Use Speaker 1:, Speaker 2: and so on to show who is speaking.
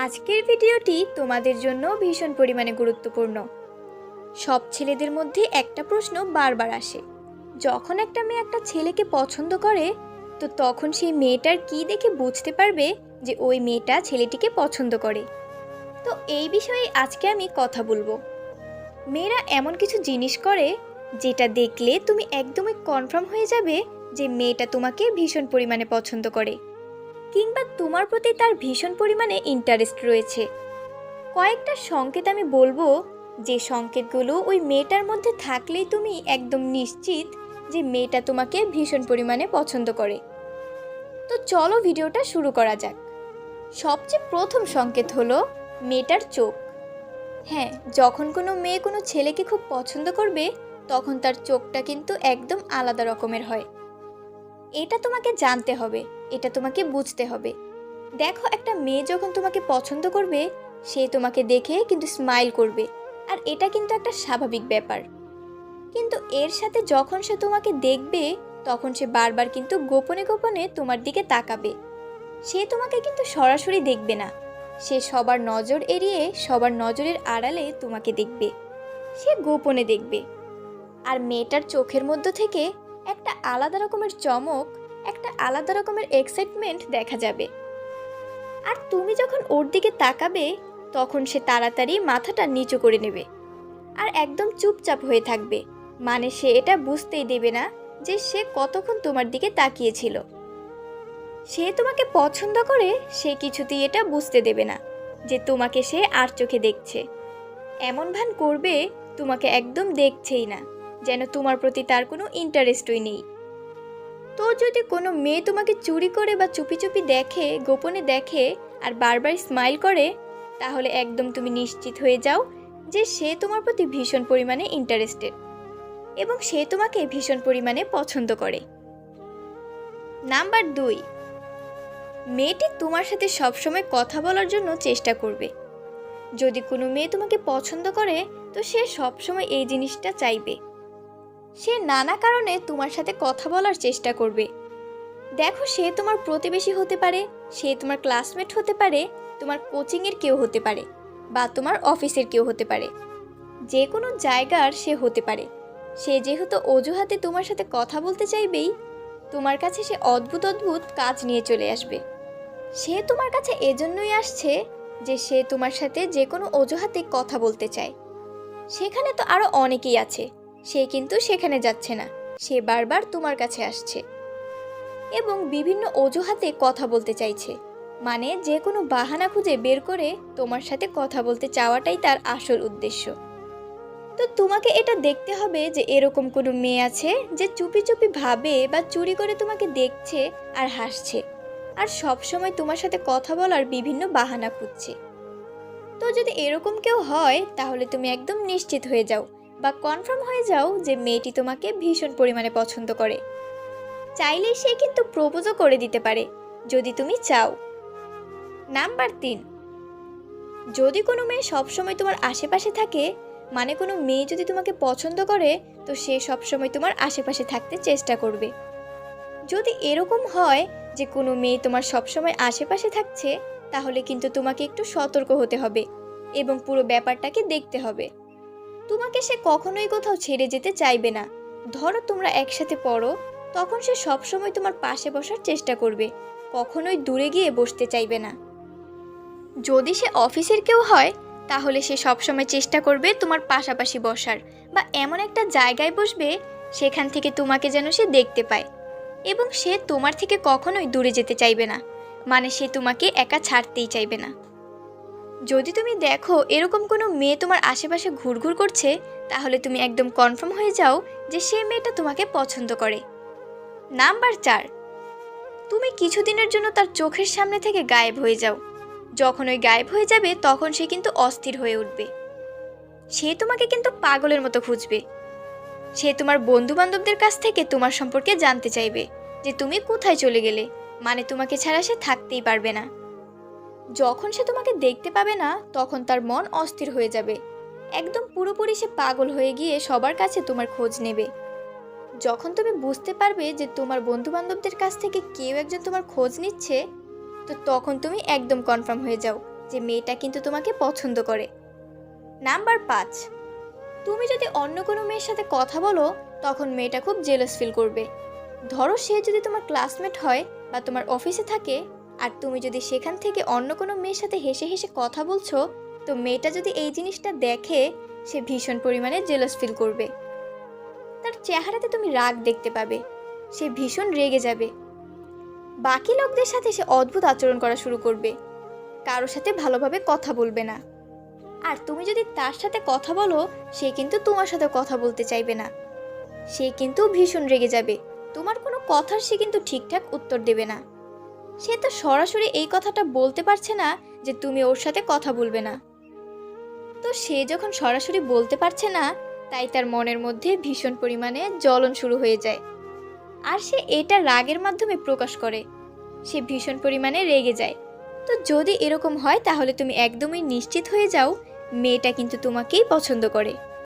Speaker 1: আজকের ভিডিওটি তোমাদের জন্য ভীষণ পরিমাণে গুরুত্বপূর্ণ। সব ছেলেদের মধ্যে একটা প্রশ্ন বারবার আসে, যখন একটা মেয়ে একটা ছেলেকে পছন্দ করে তো তখন সেই মেয়েটার কি দেখে বুঝতে পারবে যে ওই মেয়েটা ছেলেটিকে পছন্দ করে। তো এই বিষয়ে আজকে আমি কথা বলবো। মেয়েরা এমন কিছু জিনিস করে যেটা দেখলে তুমি একদমই কনফার্ম হয়ে যাবে যে মেয়েটা তোমাকে ভীষণ পরিমাণে পছন্দ করে, কিংবা তোমার প্রতি তার ভীষণ পরিমাণে ইন্টারেস্ট রয়েছে। কয়েকটা সংকেত আমি বলবো, যে সংকেতগুলো ওই মেয়েটার মধ্যে থাকলেই তুমি একদম নিশ্চিত যে মেয়েটা তোমাকে ভীষণ পরিমাণে পছন্দ করে। তো চলো ভিডিওটা শুরু করা যাক। সবচেয়ে প্রথম সংকেত হলো মেয়েটার চোখ। হ্যাঁ, যখন কোনো মেয়ে কোনো ছেলেকে খুব পছন্দ করবে তখন তার চোখটা কিন্তু একদম আলাদা রকমের হয়। এটা তোমাকে জানতে হবে, এটা তোমাকে বুঝতে হবে। দেখো, একটা মেয়ে যখন তোমাকে পছন্দ করবে সে তোমাকে দেখে কিন্তু স্মাইল করবে, আর এটা কিন্তু একটা স্বাভাবিক ব্যাপার। কিন্তু এর সাথে যখন সে তোমাকে দেখবে তখন সে বারবার কিন্তু গোপনে গোপনে তোমার দিকে তাকাবে। সে তোমাকে কিন্তু সরাসরি দেখবে না, সে সবার নজর এড়িয়ে সবার নজরের আড়ালে তোমাকে দেখবে, সে গোপনে দেখবে। আর মেয়েটার চোখের মধ্য থেকে একটা আলাদা রকমের চমক, একটা আলাদা রকমের এক্সাইটমেন্ট দেখা যাবে। আর তুমি যখন ওর দিকে তাকাবে তখন সে তাড়াতাড়ি মাথাটা নিচু করে নেবে আর একদম চুপচাপ হয়ে থাকবে। মানে সে এটা বুঝতেই দেবে না যে সে কতক্ষণ তোমার দিকে তাকিয়েছিল। সে তোমাকে পছন্দ করে, সে কিছুতেই এটা বুঝতে দেবে না যে তোমাকে সে আর চোখে দেখছে। এমন ভান করবে তোমাকে একদম দেখছেই না, যেন তোমার প্রতি তার কোনো ইন্টারেস্টই নেই। তো যদি কোনো মেয়ে তোমাকে চুরি করে বা চুপি চুপি দেখে, গোপনে দেখে আর বারবার স্মাইল করে, তাহলে একদম তুমি নিশ্চিত হয়ে যাও যে সে তোমার প্রতি ভীষণ পরিমাণে ইন্টারেস্টেড এবং সে তোমাকে ভীষণ পরিমাণে পছন্দ করে। নাম্বার 2, মেয়েটি তোমার সাথে সবসময় কথা বলার জন্য চেষ্টা করবে। যদি কোনো মেয়ে তোমাকে পছন্দ করে তো সে সবসময় এই জিনিসটা চাইবে। সে নানা কারণে তোমার সাথে কথা বলার চেষ্টা করবে। দেখো, সে তোমার প্রতিবেশী হতে পারে, সে তোমার ক্লাসমেট হতে পারে, তোমার কোচিংয়ের কেউ হতে পারে, বা তোমার অফিসের কেউ হতে পারে। যে কোনো জায়গার সে হতে পারে। সে যেহেতু অজুহাতে তোমার সাথে কথা বলতে চাইবেই, তোমার কাছে সে অদ্ভুত অদ্ভুত কাজ নিয়ে চলে আসবে। সে তোমার কাছে এজন্যই আসছে যে সে তোমার সাথে যে কোনো অজুহাতে কথা বলতে চায়। সেখানে তো আরও অনেকেই আছে, সে কিন্তু সেখানে যাচ্ছে না, সে বারবার তোমার কাছে আসছে এবং বিভিন্ন অজুহাতে কথা বলতে চাইছে। মানে যে কোনো বাহানা খুঁজে বের করে তোমার সাথে কথা বলতে চাওয়াটাই তার আসল উদ্দেশ্য। তো তোমাকে এটা দেখতে হবে যে এরকম কোনো মেয়ে আছে যে চুপি চুপি ভাবে বা চুরি করে তোমাকে দেখছে আর হাসছে, আর সব সময় তোমার সাথে কথা বলার বিভিন্ন বাহানা খুঁজছে। তো যদি এরকম কেউ হয় তাহলে তুমি একদম নিশ্চিত হয়ে যাও বা কনফার্ম হয়ে যাও যে মেয়েটি তোমাকে ভীষণ পরিমাণে পছন্দ করে। চাইলেই সে কিন্তু প্রপোজও করে দিতে পারে যদি তুমি চাও। নাম্বার 3, যদি কোনো মেয়ে সবসময় তোমার আশেপাশে থাকে, মানে কোনো মেয়ে যদি তোমাকে পছন্দ করে তো সে সবসময় তোমার আশেপাশে থাকতে চেষ্টা করবে। যদি এরকম হয় যে কোনো মেয়ে তোমার সবসময় আশেপাশে থাকছে, তাহলে কিন্তু তোমাকে একটু সতর্ক হতে হবে এবং পুরো ব্যাপারটাকে দেখতে হবে। তোমাকে সে কখনোই কোথাও ছেড়ে যেতে চাইবে না। ধরো তোমরা একসাথে পড়ো, তখন সে সবসময় তোমার পাশে বসার চেষ্টা করবে, কখনোই দূরে গিয়ে বসতে চাইবে না। যদি সে অফিসের কেউ হয় তাহলে সে সবসময় চেষ্টা করবে তোমার পাশাপাশি বসার, বা এমন একটা জায়গায় বসবে সেখান থেকে তোমাকে যেন সে দেখতে পায়, এবং সে তোমার থেকে কখনোই দূরে যেতে চাইবে না। মানে সে তোমাকে একা ছাড়তেই চাইবে না। যদি তুমি দেখো এরকম কোনো মেয়ে তোমার আশেপাশে ঘুরঘুর করছে, তাহলে তুমি একদম কনফার্ম হয়ে যাও যে সে মেয়েটা তোমাকে পছন্দ করে। নাম্বার 4, তুমি কিছুদিনের জন্য তার চোখের সামনে থেকে গায়েব হয়ে যাও। যখন ওই গায়েব হয়ে যাবে তখন সে কিন্তু অস্থির হয়ে উঠবে। সে তোমাকে কিন্তু পাগলের মতো খুঁজবে। সে তোমার বন্ধু বান্ধবদের কাছ থেকে তোমার সম্পর্কে জানতে চাইবে যে তুমি কোথায় চলে গেলে, মানে তোমাকে ছাড়া সে থাকতেই পারবে না। যখন সে তোমাকে দেখতে পাবে না তখন তার মন অস্থির হয়ে যাবে, একদম পুরোপুরি সে পাগল হয়ে গিয়ে সবার কাছে তোমার খোঁজ নেবে। যখন তুমি বুঝতে পারবে যে তোমার বন্ধু বান্ধবদের কাছ থেকে কেউ একজন তোমার খোঁজ নিচ্ছে, তো তখন তুমি একদম কনফার্ম হয়ে যাও যে মেয়েটা কিন্তু তোমাকে পছন্দ করে। নাম্বার 5, তুমি যদি অন্য কোনো মেয়ের সাথে কথা বলো তখন মেয়েটা খুব জেলাস ফিল করবে। ধরো সে যদি তোমার ক্লাসমেট হয় বা তোমার অফিসে থাকে, আর তুমি যদি সেখান থেকে অন্য কোনো মেয়ের সাথে হেসে হেসে কথা বলছো, তো মেয়েটা যদি এই জিনিসটা দেখে সে ভীষণ পরিমাণে জেলাস ফিল করবে। তার চেহারাতে তুমি রাগ দেখতে পাবে, সে ভীষণ রেগে যাবে। বাকি লোকদের সাথে সে অদ্ভুত আচরণ করা শুরু করবে, কারোর সাথে ভালোভাবে কথা বলবে না। আর তুমি যদি তার সাথে কথা বলো সে কিন্তু তোমার সাথে কথা বলতে চাইবে না, সে কিন্তু ভীষণ রেগে যাবে। তোমার কোনো কথার সে কিন্তু ঠিকঠাক উত্তর দেবে না। সে তো সরাসরি এই কথাটা বলতে পারছে না যে তুমি ওর সাথে কথা বলবে না। তো সে যখন সরাসরি বলতে পারছে না, তাই তার মনের মধ্যে ভীষণ পরিমাণে জ্বলন শুরু হয়ে যায়, আর সে এটা রাগের মাধ্যমে প্রকাশ করে। সে ভীষণ পরিমাণে রেগে যায়। তো যদি এরকম হয় তাহলে তুমি একদমই নিশ্চিত হয়ে যাও মেয়েটা কিন্তু তোমাকেই পছন্দ করে।